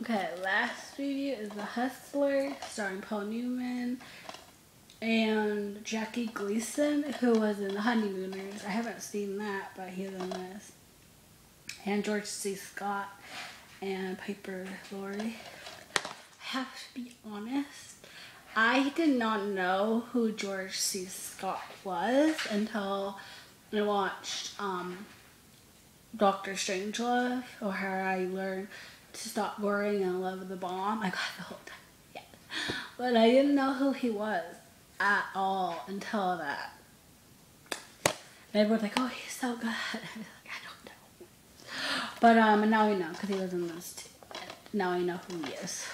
Okay, last review is The Hustler, starring Paul Newman and Jackie Gleason, who was in The Honeymooners. I haven't seen that, but he's in this. And George C. Scott and Piper Laurie. I have to be honest, I did not know who George C. Scott was until I watched Doctor Strangelove, or How I Learned to Stop Worrying and Love the Bomb. I got the whole time. Yeah. But I didn't know who he was at all until that. And everyone's like, oh, he's so good. I was like, I don't know. But now we know, because he was in this too. Now I know who he is.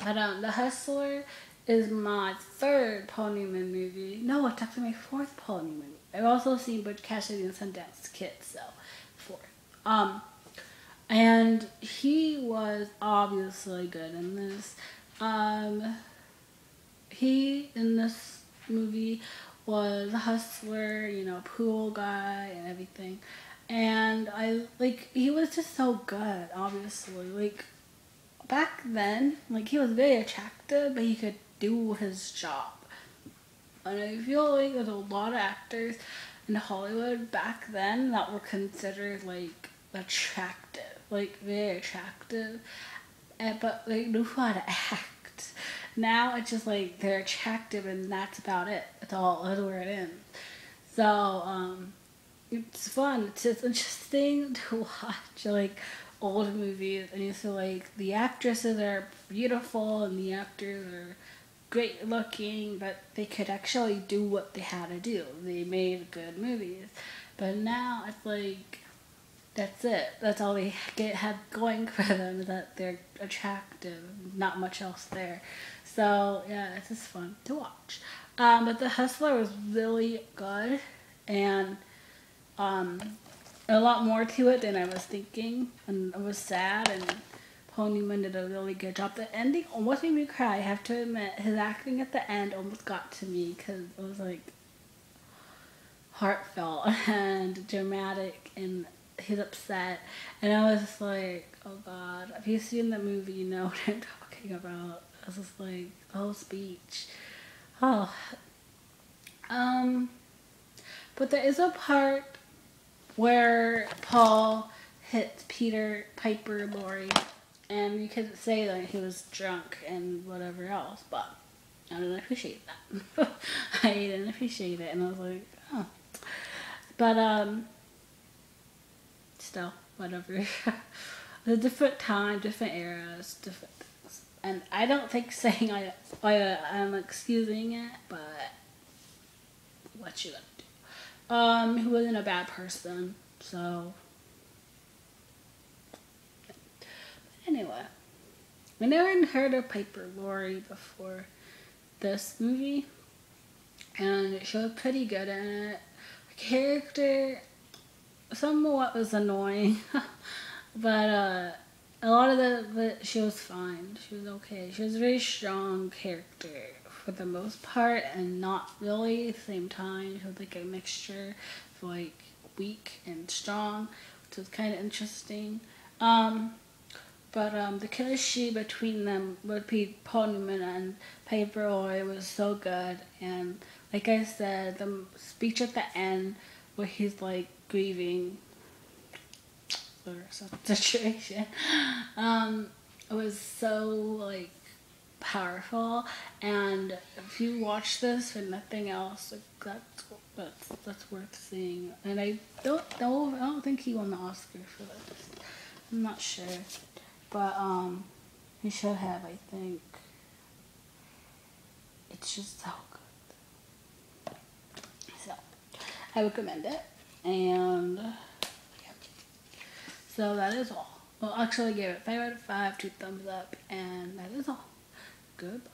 The Hustler is my third Paul Newman movie. No, it's actually my fourth Paul Newman movie. I've also seen Butch Cassidy and Sundance Kid, so fourth. And he was obviously good in this. He, in this movie, was a hustler, pool guy and everything. And he was just so good, obviously. Back then, he was very attractive, but he could do his job. And I feel like there's a lot of actors in Hollywood back then that were considered, attractive. Very attractive. But they knew how to act. Now it's just, they're attractive and that's about it. That's where it ends. So, it's fun. It's just interesting to watch, old movies, and you see the actresses are beautiful and the actors are great looking, but they could actually do what they had to do. They made good movies. But now it's that's it. That's all they have going for them, is that they're attractive. Not much else there. So yeah, it's just fun to watch. But The Hustler was really good, and a lot more to it than I was thinking, and it was sad, and Paul Newman did a really good job. The ending almost made me cry, I have to admit. His acting at the end almost got to me, because it was heartfelt and dramatic, and he's upset, and I was just oh god, if you've seen the movie, you know what I'm talking about. I was just the whole speech. Oh. But there is a part where Paul hits Piper Laurie, and you could say that he was drunk and whatever else, but I didn't appreciate that. I didn't appreciate it, and I was oh. But, still, whatever. A different time, different eras, different things. And I don't think saying I'm excusing it, but what you gonna do? He wasn't a bad person, so. But anyway, I never heard of Piper Laurie before this movie, and she was pretty good in it. Her character somewhat was annoying, but a lot of but she was fine. She was okay. She was a very strong character for the most part, and not really at the same time. She was a mixture of weak and strong, which was kind of interesting. But the chemistry between them, between Paul Newman and Piper Laurie, was so good. And like I said, the speech at the end where he's grieving or some situation, it was so powerful. And if you watch this for nothing else, that's worth seeing. And I don't think he won the Oscar for this. I'm not sure, but he should have. I think it's just so good. So I recommend it, and yeah. So that is all. Well, actually, I gave it 5 out of 5, 2 thumbs up, and that is all. Goodbye.